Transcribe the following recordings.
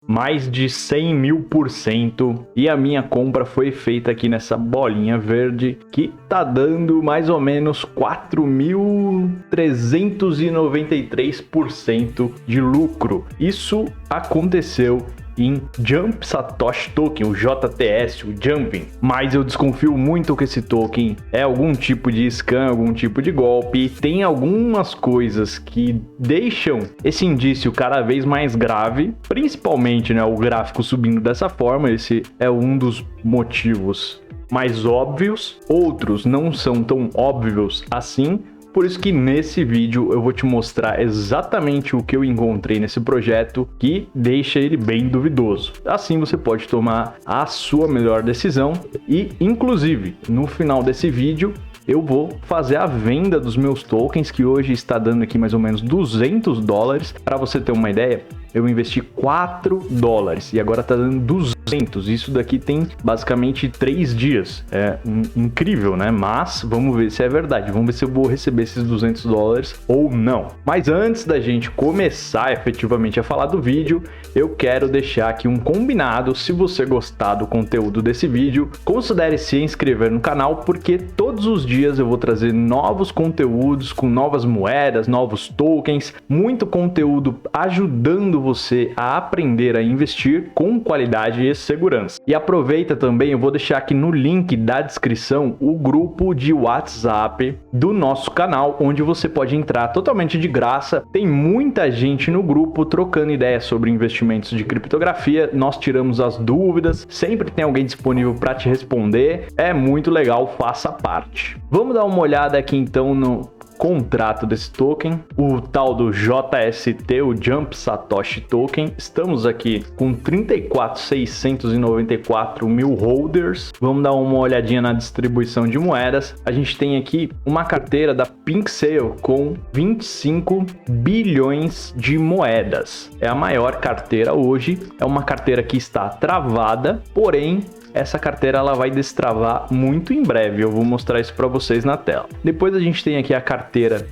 mais de 100.000%, e a minha compra foi feita aqui nessa bolinha verde, que tá dando mais ou menos 4.393% de lucro. Isso aconteceu em Jump Satoshi Token, o JTS, o Jumping. Mas eu desconfio muito que esse token é algum tipo de scam, algum tipo de golpe. Tem algumas coisas que deixam esse indício cada vez mais grave, principalmente, né, o gráfico subindo dessa forma. Esse é um dos motivos mais óbvios. Outros não são tão óbvios assim. Por isso que nesse vídeo eu vou te mostrar exatamente o que eu encontrei nesse projeto que deixa ele bem duvidoso. Assim você pode tomar a sua melhor decisão e, inclusive, no final desse vídeo eu vou fazer a venda dos meus tokens, que hoje está dando aqui mais ou menos $200. Para você ter uma ideia, eu investi $4 e agora está dando 200. Isso daqui tem basicamente 3 dias. É incrível, né? Mas vamos ver se é verdade. Vamos ver se eu vou receber esses $200 ou não. Mas antes da gente começar efetivamente a falar do vídeo, eu quero deixar aqui um combinado. Se você gostar do conteúdo desse vídeo, considere se inscrever no canal, porque todos os dias eu vou trazer novos conteúdos com novas moedas, novos tokens, muito conteúdo ajudando você a aprender a investir com qualidade e segurança. E aproveita também, eu vou deixar aqui no link da descrição o grupo de WhatsApp do nosso canal, onde você pode entrar totalmente de graça. Tem muita gente no grupo trocando ideias sobre investimentos de criptografia. Nós tiramos as dúvidas, sempre tem alguém disponível para te responder. É muito legal, faça parte. Vamos dar uma olhada aqui então no contrato desse token, o tal do JST, o Jump Satoshi Token. Estamos aqui com 34.694 mil holders. Vamos dar uma olhadinha na distribuição de moedas. A gente tem aqui uma carteira da Pink Sale com 25 bilhões de moedas. É a maior carteira hoje. É uma carteira que está travada, porém essa carteira ela vai destravar muito em breve. Eu vou mostrar isso para vocês na tela. Depois a gente tem aqui a carteira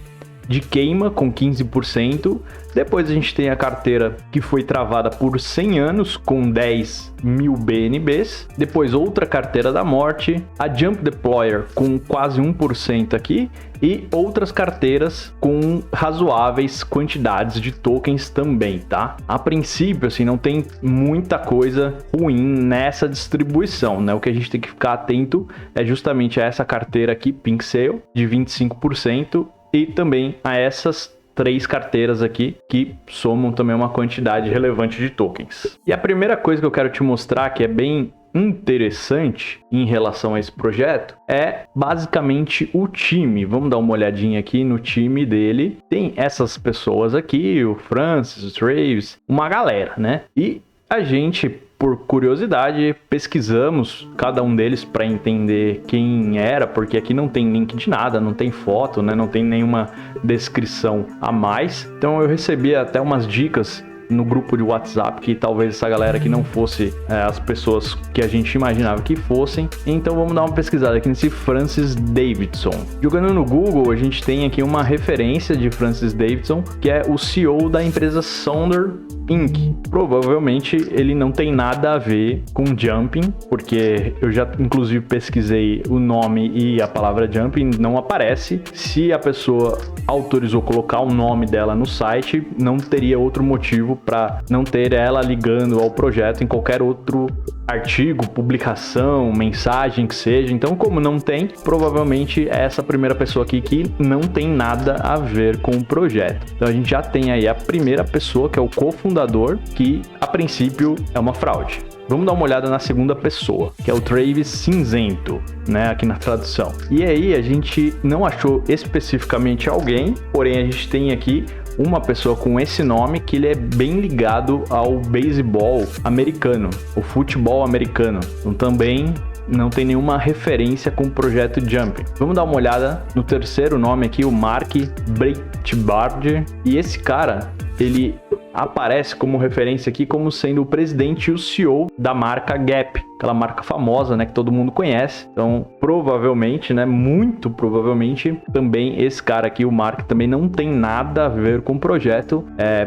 de queima com 15%. Depois a gente tem a carteira que foi travada por 100 anos com 10.000 BNBs. Depois outra carteira da morte, a Jump Deployer com quase 1% aqui, e outras carteiras com razoáveis quantidades de tokens também, tá? A princípio, assim, não tem muita coisa ruim nessa distribuição, né? O que a gente tem que ficar atento é justamente a essa carteira aqui, Pink Sale, de 25%, e também a essas 3 carteiras aqui que somam também uma quantidade relevante de tokens. E a primeira coisa que eu quero te mostrar, que é bem interessante em relação a esse projeto, é basicamente o time. Vamos dar uma olhadinha aqui no time dele. Tem essas pessoas aqui, o Francis, o Travis, uma galera, né? E a gente, por curiosidade, pesquisamos cada um deles para entender quem era, porque aqui não tem link de nada, não tem foto, né? Não tem nenhuma descrição a mais. Então eu recebi até umas dicas no grupo de WhatsApp que talvez essa galera aqui não fosse as pessoas que a gente imaginava que fossem. Então vamos dar uma pesquisada aqui nesse Francis Davidson. Jogando no Google, a gente tem aqui uma referência de Francis Davidson, que é o CEO da empresa Sonder Inc. Provavelmente ele não tem nada a ver com jumping, porque eu já inclusive pesquisei o nome e a palavra jumping não aparece. Se a pessoa autorizou colocar o nome dela no site, não teria outro motivo para não ter ela ligando ao projeto em qualquer outro artigo, publicação, mensagem que seja. Então, como não tem, provavelmente é essa primeira pessoa aqui que não tem nada a ver com o projeto. Então a gente já tem aí a primeira pessoa, que é o cofundador, que a princípio é uma fraude. Vamos dar uma olhada na segunda pessoa, que é o Travis Cinzento, né, aqui na tradução. E aí a gente não achou especificamente alguém, porém a gente tem aqui uma pessoa com esse nome, que ele é bem ligado ao beisebol americano, o futebol americano. Então também não tem nenhuma referência com o projeto Jumping. Vamos dar uma olhada no terceiro nome aqui, o Mark Breitbard. E esse cara, ele aparece como referência aqui como sendo o presidente e o CEO da marca Gap, aquela marca famosa, né, que todo mundo conhece. Então, provavelmente, né, muito provavelmente, também esse cara aqui, o Mark, também não tem nada a ver com o projeto.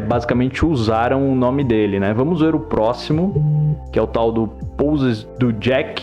Basicamente usaram o nome dele, né? Vamos ver o próximo, que é o tal do Poses do Jack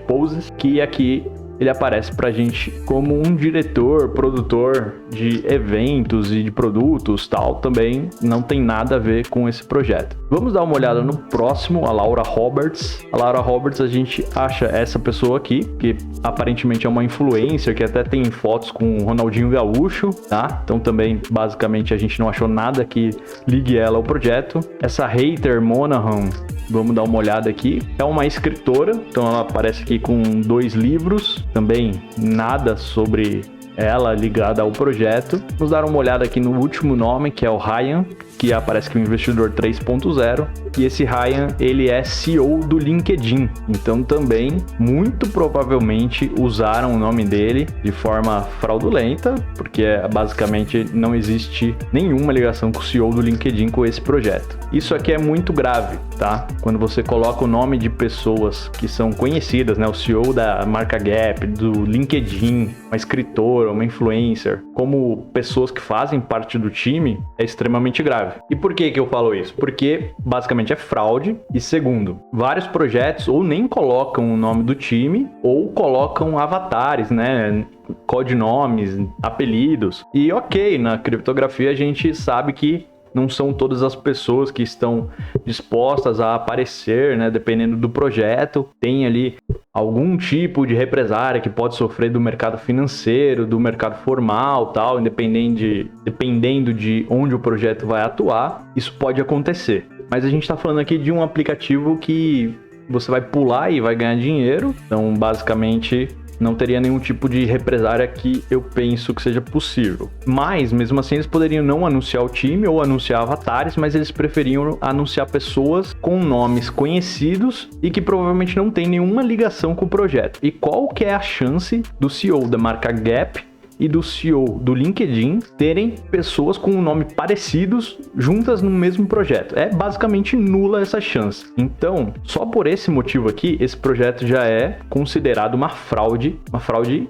Poses, que aqui ele aparece pra gente como um diretor, produtor de eventos e de produtos, tal, também não tem nada a ver com esse projeto. Vamos dar uma olhada no próximo, a Laura Roberts. A Laura Roberts, a gente acha essa pessoa aqui, que aparentemente é uma influencer, que até tem fotos com o Ronaldinho Gaúcho, tá? Então também, basicamente, a gente não achou nada que ligue ela ao projeto. Essa Hater Monahan, vamos dar uma olhada aqui. É uma escritora, então ela aparece aqui com 2 livros, também nada sobre ela ligada ao projeto. Vamos dar uma olhada aqui no último nome, que é o Ryan, que aparece que é o investidor 3.0, e esse Ryan, ele é CEO do LinkedIn, então também, muito provavelmente, usaram o nome dele de forma fraudulenta, porque basicamente não existe nenhuma ligação com o CEO do LinkedIn com esse projeto. Isso aqui é muito grave, tá? Quando você coloca o nome de pessoas que são conhecidas, né? O CEO da marca Gap, do LinkedIn, uma escritora, uma influencer, como pessoas que fazem parte do time, é extremamente grave. E por que eu falo isso? Porque basicamente é fraude. E segundo, vários projetos ou nem colocam o nome do time ou colocam avatares, né? Codinomes, apelidos. E ok, na criptografia a gente sabe que não são todas as pessoas que estão dispostas a aparecer, né? Dependendo do projeto, tem ali algum tipo de represária que pode sofrer do mercado financeiro, do mercado formal, tal, dependendo de onde o projeto vai atuar, isso pode acontecer. Mas a gente está falando aqui de um aplicativo que você vai pular e vai ganhar dinheiro, então basicamente não teria nenhum tipo de represária que eu penso que seja possível. Mas, mesmo assim, eles poderiam não anunciar o time ou anunciar avatares, mas eles preferiam anunciar pessoas com nomes conhecidos e que provavelmente não tem nenhuma ligação com o projeto. E qual que é a chance do CEO da marca Gap e do CEO do LinkedIn terem pessoas com um nome parecidos juntas no mesmo projeto? É basicamente nula essa chance. Então, só por esse motivo aqui, esse projeto já é considerado uma fraude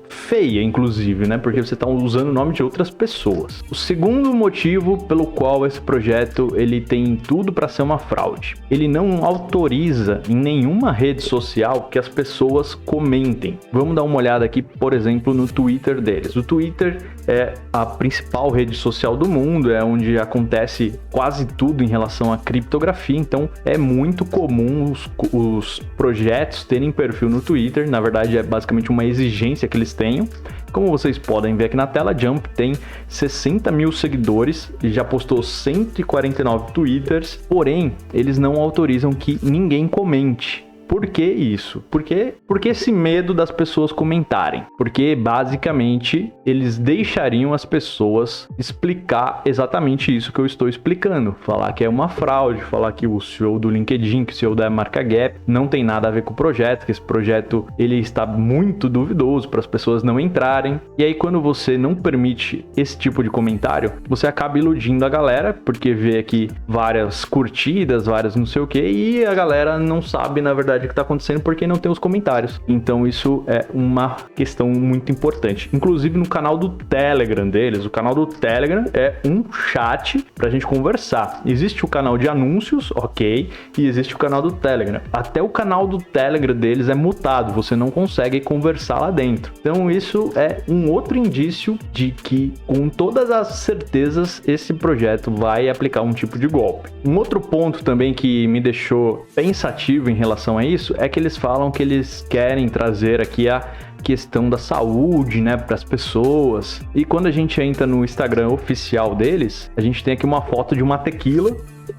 feia, inclusive, né? Porque você está usando o nome de outras pessoas. O segundo motivo pelo qual esse projeto ele tem tudo para ser uma fraude, ele não autoriza em nenhuma rede social que as pessoas comentem. Vamos dar uma olhada aqui, por exemplo, no Twitter deles. O Twitter é a principal rede social do mundo, é onde acontece quase tudo em relação à criptografia, então é muito comum os projetos terem perfil no Twitter. Na verdade, é basicamente uma exigência que eles tenham. Como vocês podem ver aqui na tela, Jump tem 60 mil seguidores e já postou 149 twitters, porém, eles não autorizam que ninguém comente. Por que isso? Por que esse medo das pessoas comentarem? Porque, basicamente, eles deixariam as pessoas explicar exatamente isso que eu estou explicando. Falar que é uma fraude, falar que o CEO do LinkedIn, que o CEO da marca Gap, não tem nada a ver com o projeto, que esse projeto ele está muito duvidoso para as pessoas não entrarem. E aí, quando você não permite esse tipo de comentário, você acaba iludindo a galera, porque vê aqui várias curtidas, várias não sei o que, e a galera não sabe, na verdade, o que está acontecendo porque não tem os comentários. Então isso é uma questão muito importante. Inclusive no canal do Telegram deles, o canal do Telegram é um chat pra gente conversar. Existe o canal de anúncios, ok, e existe o canal do Telegram. Até o canal do Telegram deles é mutado, você não consegue conversar lá dentro. Então isso é um outro indício de que, com todas as certezas, esse projeto vai aplicar um tipo de golpe. Um outro ponto também que me deixou pensativo em relação a isso é que eles falam que eles querem trazer aqui a questão da saúde, né, para as pessoas. E quando a gente entra no Instagram oficial deles, a gente tem aqui uma foto de uma tequila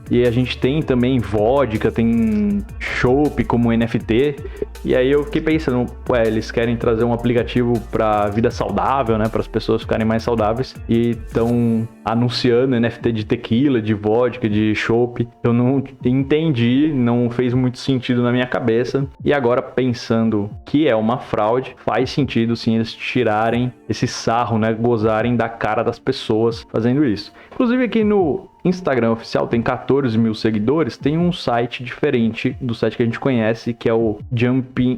e a gente tem também vodka, tem chopp como NFT. E aí eu fiquei pensando, eles querem trazer um aplicativo para vida saudável, né, para as pessoas ficarem mais saudáveis, e estão anunciando NFT de tequila, de vodka, de chopp. Eu não entendi, não fez muito sentido na minha cabeça. E agora, pensando que é uma fraude, faz sentido sim eles tirarem esse sarro, né, gozarem da cara das pessoas fazendo isso. Inclusive aqui no Instagram oficial tem 14 mil seguidores, tem um site diferente do site que a gente conhece, que é o jumpin.today,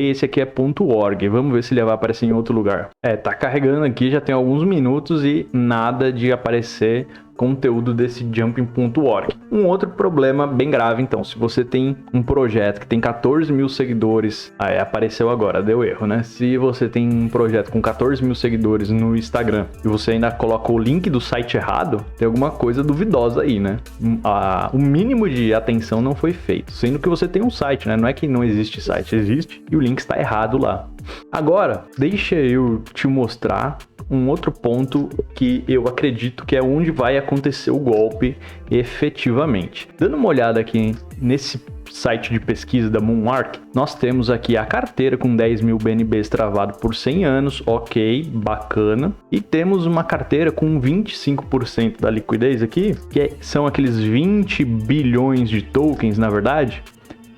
esse aqui é .org, vamos ver se ele vai aparecer em outro lugar. Tá carregando aqui, já tem alguns minutos e nada de aparecer conteúdo desse jumping.org. Um outro problema bem grave, então, se você tem um projeto que tem 14 mil seguidores, apareceu agora, deu erro, né? Se você tem um projeto com 14 mil seguidores no Instagram e você ainda coloca o link do site errado, tem alguma coisa duvidosa aí, né? O mínimo de atenção não foi feito, sendo que você tem um site, né? Não é que não existe site, existe e o link está errado lá. Agora, deixa eu te mostrar um outro ponto que eu acredito que é onde vai acontecer o golpe efetivamente. Dando uma olhada aqui nesse site de pesquisa da Moonark, nós temos aqui a carteira com 10 mil BNBs travado por 100 anos, ok, bacana. E temos uma carteira com 25% da liquidez aqui, que são aqueles 20 bilhões de tokens, na verdade,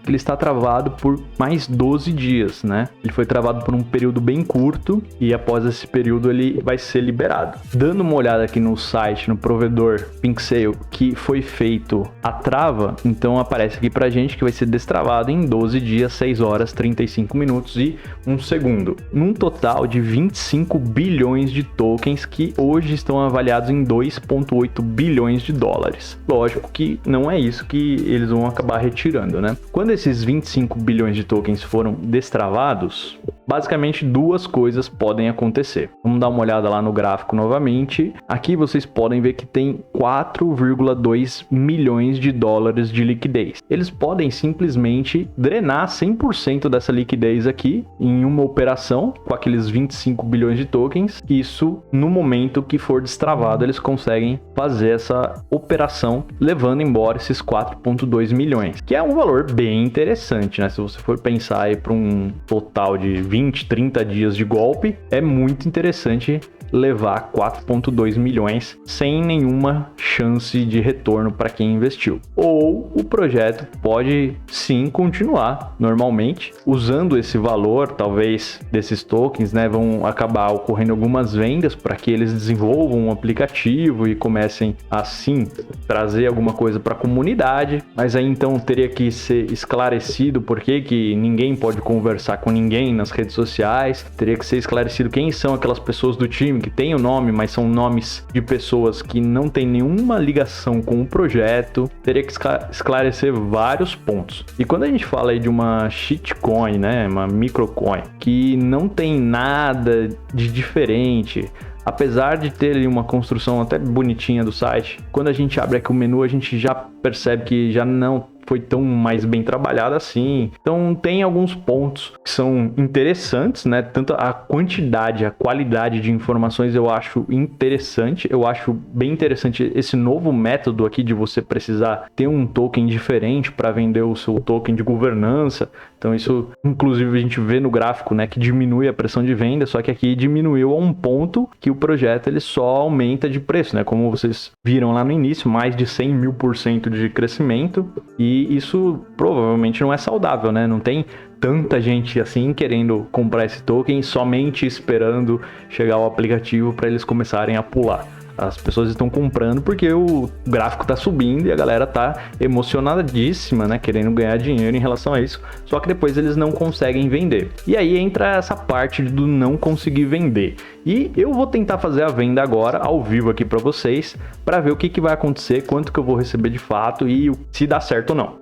que ele está travado por mais 12 dias, né? Ele foi travado por um período bem curto e após esse período ele vai ser liberado. Dando uma olhada aqui no site, no provedor PinkSale, que foi feito a trava, então aparece aqui pra gente que vai ser destravado em 12 dias, 6 horas, 35 minutos e 1 segundo. Num total de 25 bilhões de tokens que hoje estão avaliados em 2,8 bilhões de dólares. Lógico que não é isso que eles vão acabar retirando, né? Quando esses 25 bilhões de tokens foram destravados, basicamente duas coisas podem acontecer. Vamos dar uma olhada lá no gráfico novamente. Aqui vocês podem ver que tem 4,2 milhões de dólares de liquidez. Eles podem simplesmente drenar 100% dessa liquidez aqui em uma operação com aqueles 25 bilhões de tokens. Isso, no momento que for destravado, eles conseguem fazer essa operação levando embora esses 4,2 milhões, que é um valor bem interessante, né? Se você for pensar aí para um total de 20, 30 dias de golpe, é muito interessante levar 4,2 milhões sem nenhuma chance de retorno para quem investiu. Ou o projeto pode sim continuar normalmente usando esse valor, talvez desses tokens, né, vão acabar ocorrendo algumas vendas para que eles desenvolvam um aplicativo e comecem assim trazer alguma coisa para a comunidade, mas aí então teria que ser esclarecido por que ninguém pode conversar com ninguém nas redes sociais, teria que ser esclarecido quem são aquelas pessoas do time que tem o nome, mas são nomes de pessoas que não tem nenhuma ligação com o projeto, teria que esclarecer vários pontos. E quando a gente fala aí de uma shitcoin, né, uma microcoin, que não tem nada de diferente, apesar de ter ali uma construção até bonitinha do site, quando a gente abre aqui o menu, a gente já percebe que já não foi tão mais bem trabalhado assim. Então tem alguns pontos que são interessantes, né? Tanto a quantidade, a qualidade de informações eu acho interessante. Eu acho bem interessante esse novo método aqui de você precisar ter um token diferente para vender o seu token de governança. Então isso, inclusive, a gente vê no gráfico, né, que diminui a pressão de venda, só que aqui diminuiu a um ponto que o projeto ele só aumenta de preço, né? Como vocês viram lá no início, mais de 100.000% de crescimento, e isso provavelmente não é saudável, né? Não tem tanta gente assim querendo comprar esse token somente esperando chegar o aplicativo para eles começarem a pular. As pessoas estão comprando porque o gráfico está subindo e a galera tá emocionadíssima, né? Querendo ganhar dinheiro em relação a isso. Só que depois eles não conseguem vender. E aí entra essa parte do não conseguir vender. E eu vou tentar fazer a venda agora, ao vivo aqui para vocês, para ver o que vai acontecer, quanto que eu vou receber de fato e se dá certo ou não.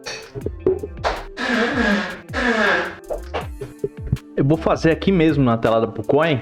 Eu vou fazer aqui mesmo na tela da PooCoin,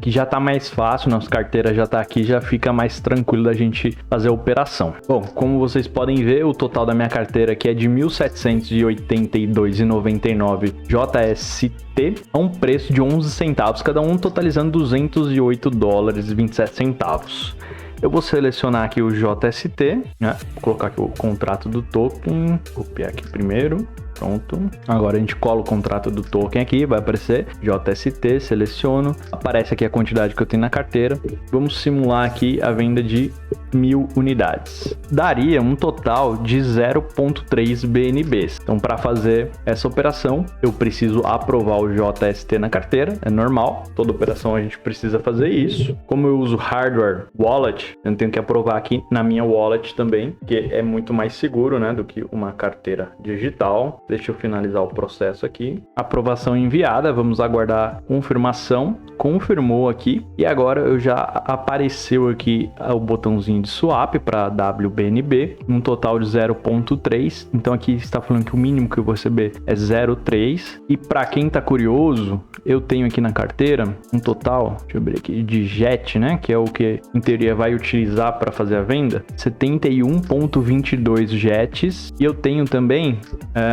que já tá mais fácil, nossa carteira já tá aqui, já fica mais tranquilo da gente fazer a operação. Bom, como vocês podem ver, o total da minha carteira aqui é de 1.782,99 JST a um preço de 11 centavos, cada um totalizando 208 dólares e 27 centavos. Eu vou selecionar aqui o JST, né? Vou colocar aqui o contrato do token, copiar aqui primeiro. Pronto. Agora a gente cola o contrato do token aqui, vai aparecer JST, seleciono, aparece aqui a quantidade que eu tenho na carteira. Vamos simular aqui a venda de 1000 unidades. Daria um total de 0,3 BNBs. Então, para fazer essa operação, eu preciso aprovar o JST na carteira, é normal, toda operação a gente precisa fazer isso. Como eu uso hardware wallet, eu tenho que aprovar aqui na minha wallet também, que é muito mais seguro, né, do que uma carteira digital. Deixa eu finalizar o processo aqui. Aprovação enviada, vamos aguardar confirmação. Confirmou aqui e agora eu já apareceu aqui o botãozinho de swap para WBNB, um total de 0,3. Então aqui está falando que o mínimo que eu vou receber é 0,3. E para quem tá curioso, eu tenho aqui na carteira um total, deixa eu abrir aqui, de JET, né, que é o que em teoria vai utilizar para fazer a venda, 71,22 JETs, e eu tenho também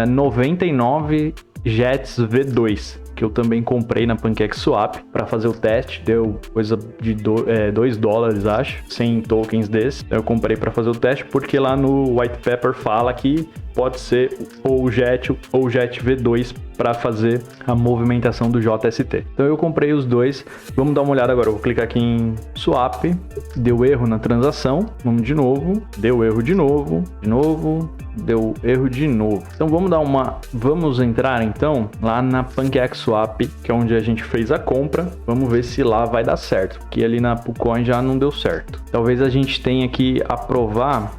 99 JETs V2, que eu também comprei na PancakeSwap para fazer o teste, deu coisa de $2, acho, 100 tokens desses. Eu comprei para fazer o teste porque lá no white paper fala que pode ser ou JET ou JET V2 para fazer a movimentação do JST. Então eu comprei os dois. Vamos dar uma olhada agora. Eu vou clicar aqui em swap. Deu erro na transação. Vamos de novo. Deu erro de novo. Deu erro de novo. Então vamos entrar então lá na PancakeSwap, que é onde a gente fez a compra. Vamos ver se lá vai dar certo, porque ali na PuCoin já não deu certo. Talvez a gente tenha que aprovar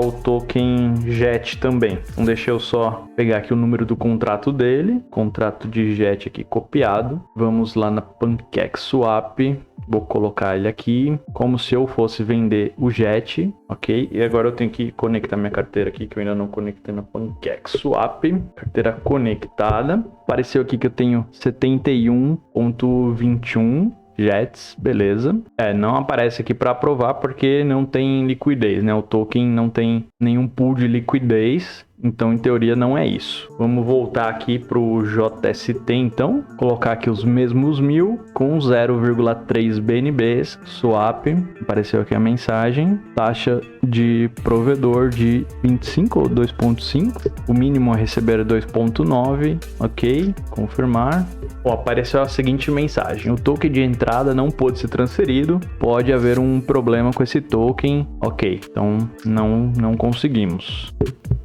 o token JET também. Então deixa eu só pegar aqui o número do contrato dele, contrato de JET aqui copiado. Vamos lá na PancakeSwap. Vou colocar ele aqui como se eu fosse vender o JET, ok? E agora eu tenho que conectar minha carteira aqui, que eu ainda não conectei na PancakeSwap. Carteira conectada. Apareceu aqui que eu tenho 71,21 JETs, beleza. Não aparece aqui para aprovar porque não tem liquidez, né? O token não tem nenhum pool de liquidez. Então, em teoria, não é isso. Vamos voltar aqui para o JST, então. Colocar aqui os mesmos 1000 com 0,3 BNBs. Swap. Apareceu aqui a mensagem. Taxa de provedor de 25 ou 2,5. O mínimo a receber é 2,9. Ok. Confirmar. Apareceu a seguinte mensagem. O token de entrada não pôde ser transferido. Pode haver um problema com esse token. Ok. Então, não conseguimos.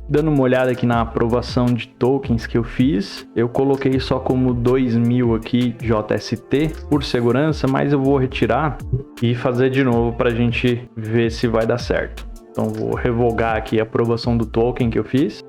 Dando uma olhada aqui na aprovação de tokens que eu fiz, eu coloquei só como 2000 aqui JST por segurança, mas eu vou retirar e fazer de novo para a gente ver se vai dar certo. Então vou revogar aqui a aprovação do token que eu fiz.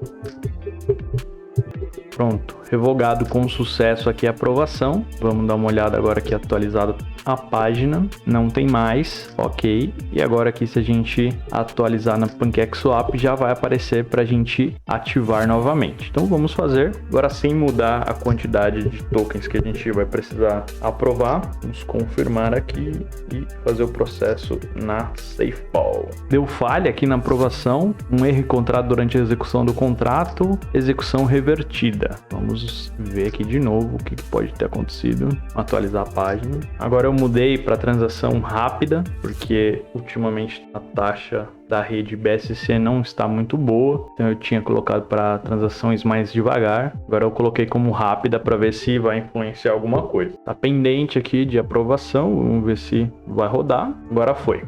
Pronto, revogado com sucesso aqui a aprovação. Vamos dar uma olhada agora aqui atualizado a página. Não tem mais, ok. E agora aqui se a gente atualizar na PancakeSwap já vai aparecer para a gente ativar novamente. Então vamos fazer agora sem mudar a quantidade de tokens que a gente vai precisar aprovar. Vamos confirmar aqui e fazer o processo na SafeBall. Deu falha aqui na aprovação, um erro encontrado durante a execução do contrato, execução revertida. Vamos ver aqui de novo o que pode ter acontecido. Atualizar a página. Agora eu mudei para transação rápida, porque ultimamente a taxa da rede BSC não está muito boa. Então eu tinha colocado para transações mais devagar. Agora eu coloquei como rápida para ver se vai influenciar alguma coisa. Tá pendente aqui de aprovação. Vamos ver se vai rodar. Agora foi.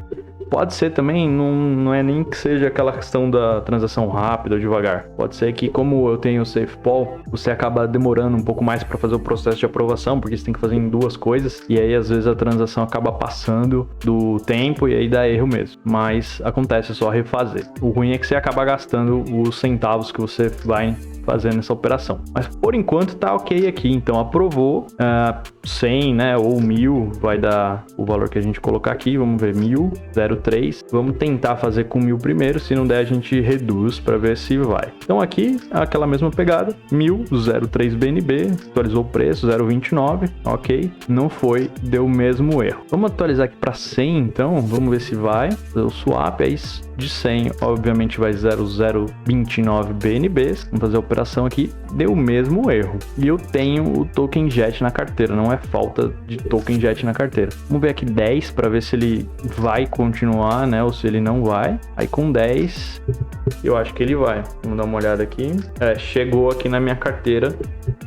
Pode ser também, não é nem que seja aquela questão da transação rápida ou devagar. Pode ser que, como eu tenho o SafeBall, você acaba demorando um pouco mais para fazer o processo de aprovação, porque você tem que fazer em duas coisas, e aí às vezes a transação acaba passando do tempo e aí dá erro mesmo. Mas acontece, é só refazer. O ruim é que você acaba gastando os centavos que você vai fazendo essa operação. Mas por enquanto tá ok aqui, então aprovou 100, né, ou 1000, vai dar o valor que a gente colocar aqui, vamos ver, 1000, 0,3, vamos tentar fazer com 1000 primeiro, se não der a gente reduz para ver se vai. Então aqui, aquela mesma pegada, 1000, 0,3 BNB, atualizou o preço, 0,29, ok, não foi, deu o mesmo erro. Vamos atualizar aqui para 100, então, vamos ver se vai, o swap é isso. De 100, obviamente vai 0,029 BNBs. Vamos fazer a operação aqui. Deu o mesmo erro. E eu tenho o token JET na carteira. Não é falta de token JET na carteira. Vamos ver aqui 10 para ver se ele vai continuar, né? Ou se ele não vai. Aí com 10, eu acho que ele vai. Vamos dar uma olhada aqui. Chegou aqui na minha carteira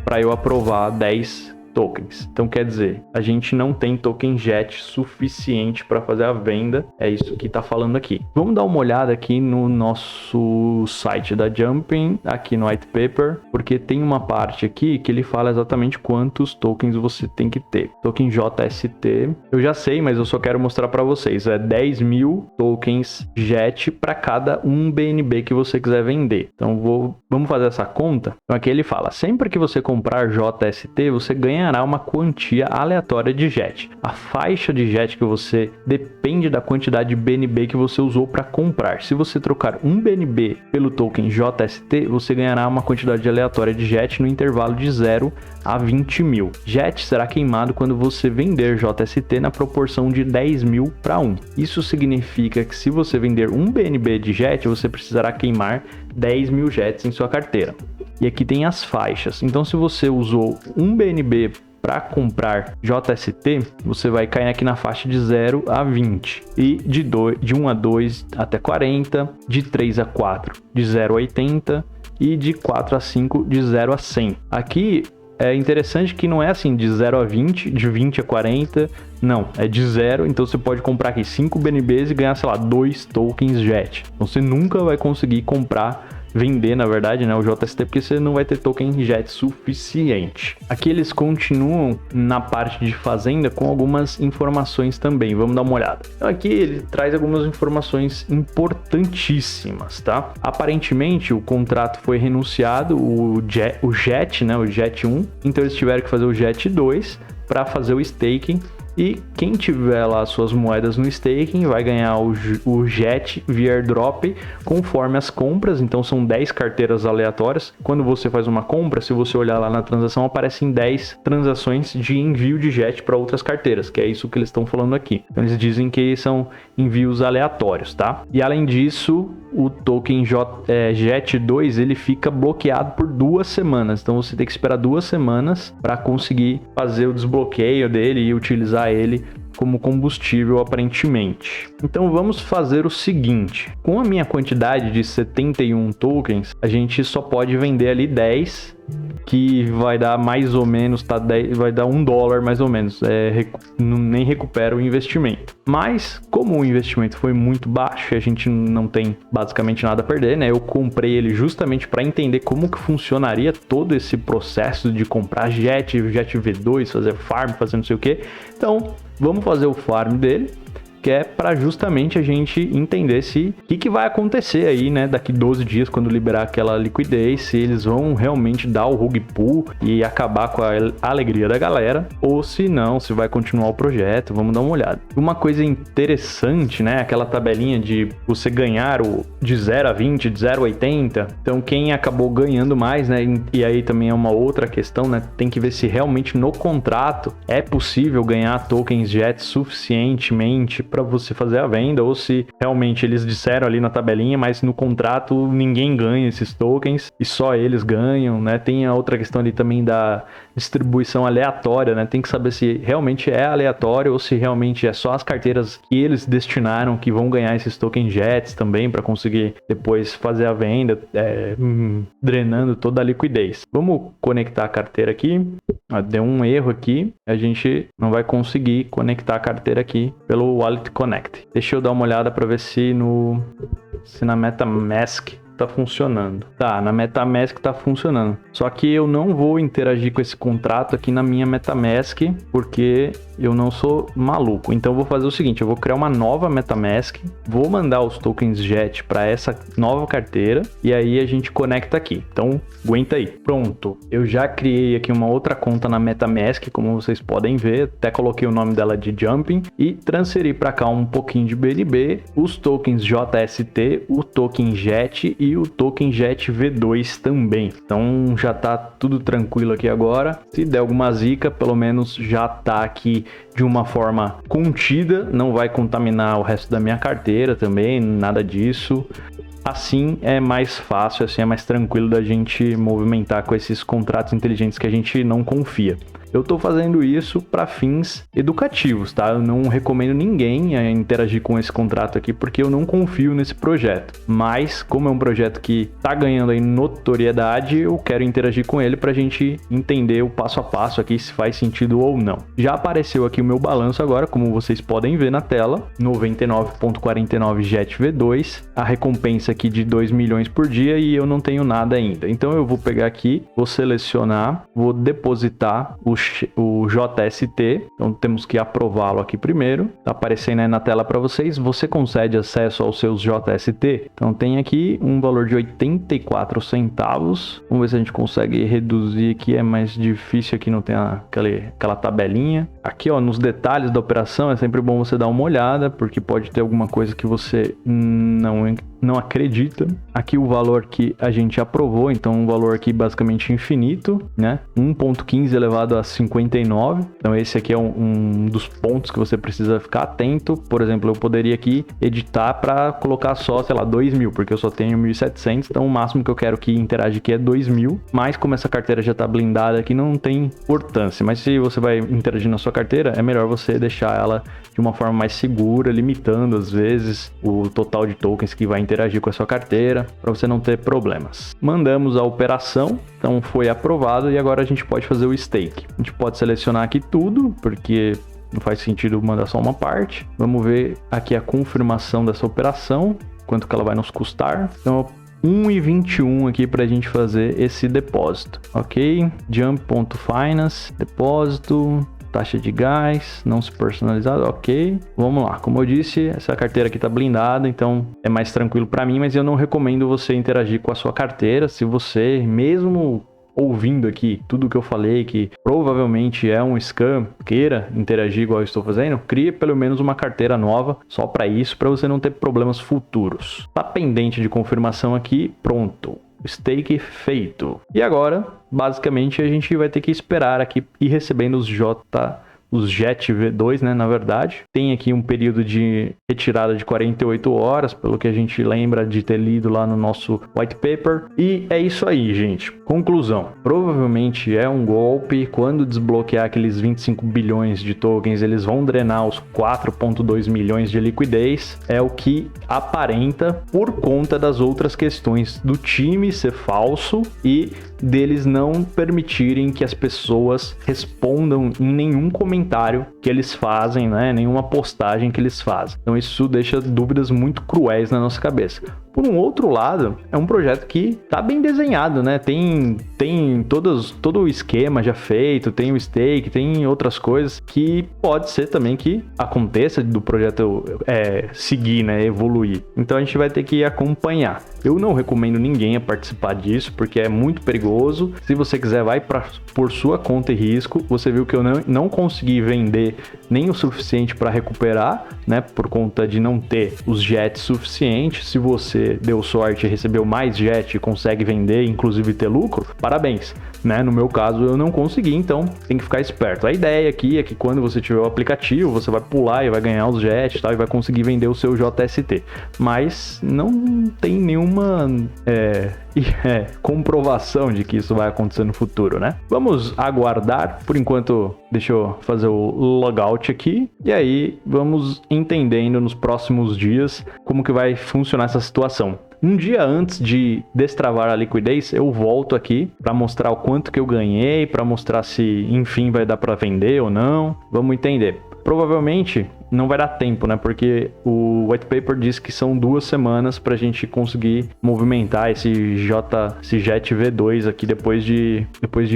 para eu aprovar 10 tokens. Então quer dizer, a gente não tem token JET suficiente para fazer a venda. É isso que está falando aqui. Vamos dar uma olhada aqui no nosso site da Jumpin, aqui no white paper, porque tem uma parte aqui que ele fala exatamente quantos tokens você tem que ter. Token JST, eu já sei, mas eu só quero mostrar para vocês. É 10 mil tokens JET para cada um BNB que você quiser vender. Então vamos fazer essa conta. Então aqui ele fala, sempre que você comprar JST, você ganhará uma quantia aleatória de JET. A faixa de JET que você depende da quantidade de BNB que você usou para comprar. Se você trocar um BNB pelo token JST, você ganhará uma quantidade aleatória de JET no intervalo de 0 a 20 mil. JET será queimado quando você vender JST na proporção de 10 mil para 1. Isso significa que se você vender um BNB de JET, você precisará queimar 10 mil JETs em sua carteira. E aqui tem as faixas. Então, se você usou um BNB para comprar JST, você vai cair aqui na faixa de 0 a 20. E de 1 a 2 até 40, de 3 a 4 de 0 a 80 e de 4 a 5 de 0 a 100. Aqui é interessante que não é assim de 0 a 20, de 20 a 40, não, é de 0, então você pode comprar aqui 5 BNBs e ganhar, sei lá, 2 tokens JET. Então você nunca vai conseguir vender, na verdade, né, o JST, porque você não vai ter token JET suficiente. Aqui eles continuam na parte de fazenda com algumas informações também, vamos dar uma olhada. Então aqui ele traz algumas informações importantíssimas, tá? Aparentemente o contrato foi renunciado, o JET, né, o JET 1, então eles tiveram que fazer o JET 2 para fazer o staking. E quem tiver lá suas moedas no staking vai ganhar o JET via airdrop conforme as compras. Então são 10 carteiras aleatórias. Quando você faz uma compra, se você olhar lá na transação, aparecem 10 transações de envio de JET para outras carteiras, que é isso que eles estão falando aqui. Então eles dizem que são envios aleatórios, tá? E além disso, o token JET2 ele fica bloqueado por 2 semanas. Então você tem que esperar 2 semanas para conseguir fazer o desbloqueio dele e utilizar ele como combustível aparentemente. Então vamos fazer o seguinte, com a minha quantidade de 71 tokens, a gente só pode vender ali 10, que vai dar mais ou menos, tá, vai dar $1 mais ou menos, nem recupera o investimento. Mas como o investimento foi muito baixo e a gente não tem basicamente nada a perder, né? Eu comprei ele justamente para entender como que funcionaria todo esse processo de comprar JET V2, fazer farm, fazer não sei o que. Então vamos fazer o farm dele, que é para justamente a gente entender o que vai acontecer aí, né, daqui 12 dias, quando liberar aquela liquidez, se eles vão realmente dar o rug pull e acabar com a alegria da galera, ou se não, se vai continuar o projeto. Vamos dar uma olhada. Uma coisa interessante, né, aquela tabelinha de você ganhar de 0 a 20, de 0 a 80, então quem acabou ganhando mais, né, e aí também é uma outra questão, né, tem que ver se realmente no contrato é possível ganhar tokens JET suficientemente para você fazer a venda, ou se realmente eles disseram ali na tabelinha, mas no contrato ninguém ganha esses tokens e só eles ganham, né? Tem a outra questão ali também da distribuição aleatória, né? Tem que saber se realmente é aleatório ou se realmente é só as carteiras que eles destinaram que vão ganhar esses tokens JETs também para conseguir depois fazer a venda, drenando toda a liquidez. Vamos conectar a carteira aqui. Deu um erro aqui, a gente não vai conseguir conectar a carteira aqui pelo Wallet Connect. Deixa eu dar uma olhada para ver se na MetaMask tá funcionando. Tá, na MetaMask tá funcionando. Só que eu não vou interagir com esse contrato aqui na minha MetaMask, porque eu não sou maluco. Então eu vou fazer o seguinte, eu vou criar uma nova MetaMask, vou mandar os tokens JET para essa nova carteira e aí a gente conecta aqui. Então aguenta aí. Pronto, eu já criei aqui uma outra conta na MetaMask, como vocês podem ver, até coloquei o nome dela de Jumping e transferi para cá um pouquinho de BNB, os tokens JST, o token JET e o token JET V2 também. Então já tá tudo tranquilo aqui agora. Se der alguma zica, pelo menos já tá aqui de uma forma contida, não vai contaminar o resto da minha carteira também, nada disso. assim é mais fácil, assim é mais tranquilo da gente movimentar com esses contratos inteligentes que a gente não confia. Eu tô fazendo isso para fins educativos, tá? Eu não recomendo ninguém a interagir com esse contrato aqui porque eu não confio nesse projeto. Mas, como é um projeto que tá ganhando aí notoriedade, eu quero interagir com ele pra gente entender o passo a passo aqui se faz sentido ou não. Já apareceu aqui o meu balanço agora, como vocês podem ver na tela, 99,49 JET V2, a recompensa aqui de 2 milhões por dia e eu não tenho nada ainda. Então eu vou pegar aqui, vou selecionar, vou depositar o JST, então temos que aprová-lo aqui primeiro, tá aparecendo aí na tela para vocês, você concede acesso aos seus JST, então tem aqui um valor de 84 centavos, vamos ver se a gente consegue reduzir aqui, é mais difícil aqui, não tem aquela tabelinha, aqui ó, nos detalhes da operação é sempre bom você dar uma olhada, porque pode ter alguma coisa que você não acredita. Aqui o valor que a gente aprovou, então um valor aqui basicamente infinito, né? 1.15 elevado a 59. Então esse aqui é um dos pontos que você precisa ficar atento. Por exemplo, eu poderia aqui editar para colocar só, sei lá, 2.000, porque eu só tenho 1.700, então o máximo que eu quero que interage aqui é 2.000. Mas como essa carteira já está blindada aqui, não tem importância. Mas se você vai interagir na sua carteira, é melhor você deixar ela de uma forma mais segura, limitando às vezes o total de tokens que vai interagir com a sua carteira, para você não ter problemas. Mandamos a operação, então foi aprovado e agora a gente pode fazer o stake. A gente pode selecionar aqui tudo, porque não faz sentido mandar só uma parte. Vamos ver aqui a confirmação dessa operação, quanto que ela vai nos custar. Então 1,21 aqui para a gente fazer esse depósito, ok? Jump.finance, depósito, taxa de gás, não se personalizado, ok. Vamos lá, como eu disse, essa carteira aqui tá blindada, então é mais tranquilo para mim, mas eu não recomendo você interagir com a sua carteira. Se você, mesmo ouvindo aqui tudo que eu falei, que provavelmente é um scam, queira interagir igual eu estou fazendo, crie pelo menos uma carteira nova só para isso, para você não ter problemas futuros. Tá pendente de confirmação aqui, pronto. Stake feito. E agora, basicamente, a gente vai ter que esperar aqui ir recebendo os JET V2, né, na verdade. Tem aqui um período de retirada de 48 horas, pelo que a gente lembra de ter lido lá no nosso white paper. E é isso aí, gente. Conclusão. Provavelmente é um golpe. Quando desbloquear aqueles 25 bilhões de tokens, eles vão drenar os 4,2 milhões de liquidez. É o que aparenta por conta das outras questões do time ser falso e deles não permitirem que as pessoas respondam em nenhum comentário que eles fazem, né? Nenhuma postagem que eles fazem. Então isso deixa dúvidas muito cruéis na nossa cabeça. Por um outro lado, é um projeto que tá bem desenhado, né? Tem todo o esquema já feito, tem o stake, tem outras coisas que pode ser também que aconteça do projeto seguir, né? Evoluir. Então a gente vai ter que acompanhar. Eu não recomendo ninguém a participar disso, porque é muito perigoso. Se você quiser, vai por sua conta e risco. Você viu que eu não consegui vender nem o suficiente para recuperar, né? Por conta de não ter os jets suficientes. Se você deu sorte e recebeu mais jet e consegue vender, inclusive ter lucro, parabéns, né? No meu caso eu não consegui, então tem que ficar esperto. A ideia aqui é que quando você tiver o aplicativo, você vai pular e vai ganhar os jets e tal, e vai conseguir vender o seu JST, mas não tem nenhuma comprovação de que isso vai acontecer no futuro, né? Vamos aguardar. Por enquanto, deixa eu fazer o logout aqui e aí vamos entendendo nos próximos dias como que vai funcionar essa situação. Um dia antes de destravar a liquidez, eu volto aqui para mostrar o quanto que eu ganhei, para mostrar se, enfim, vai dar para vender ou não. Vamos entender. Provavelmente não vai dar tempo, né? Porque o white paper diz que são 2 semanas para a gente conseguir movimentar esse JET V2 aqui depois de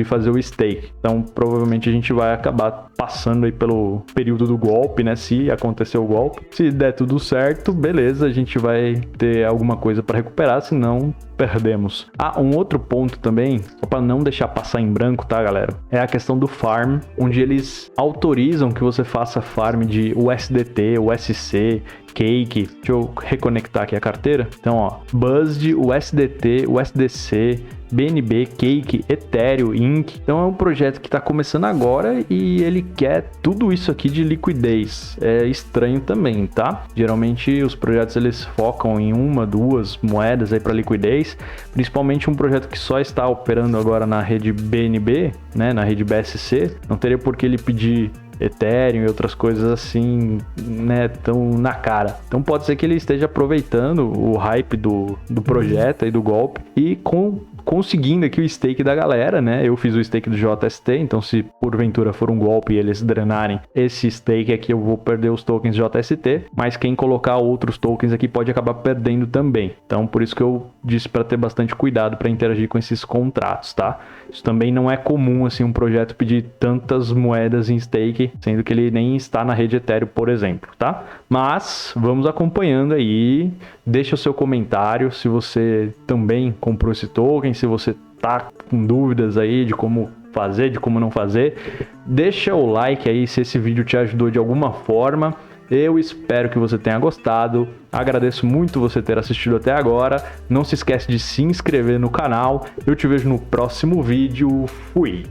fazer o stake. Então, provavelmente a gente vai acabar passando aí pelo período do golpe, né? Se acontecer o golpe. Se der tudo certo, beleza, a gente vai ter alguma coisa para recuperar, senão perdemos. Um outro ponto também, só para não deixar passar em branco, tá, galera? É a questão do farm, onde eles autorizam que você faça farm de USDT, USC Cake. Deixa eu reconectar aqui a carteira. Então, ó, BUSD, USDT, USDC, BNB, Cake, Ethereum, Inc. Então é um projeto que está começando agora e ele quer tudo isso aqui de liquidez. É estranho também, tá? Geralmente os projetos eles focam em uma, duas moedas aí para liquidez, principalmente um projeto que só está operando agora na rede BNB, né, na rede BSC. Não teria por que ele pedir Ethereum e outras coisas assim, né, tão na cara. Então pode ser que ele esteja aproveitando o hype do projeto e do golpe e conseguindo aqui o stake da galera, né? Eu fiz o stake do JST, então se porventura for um golpe e eles drenarem esse stake aqui, eu vou perder os tokens JST, mas quem colocar outros tokens aqui pode acabar perdendo também. Então por isso que eu disse para ter bastante cuidado para interagir com esses contratos, tá? Isso também não é comum, assim, um projeto pedir tantas moedas em stake, sendo que ele nem está na rede Ethereum, por exemplo, tá? Mas vamos acompanhando aí, deixa o seu comentário se você também comprou esse token, se você tá com dúvidas aí de como fazer, de como não fazer, deixa o like aí se esse vídeo te ajudou de alguma forma. Eu espero que você tenha gostado, agradeço muito você ter assistido até agora, não se esquece de se inscrever no canal, eu te vejo no próximo vídeo, fui!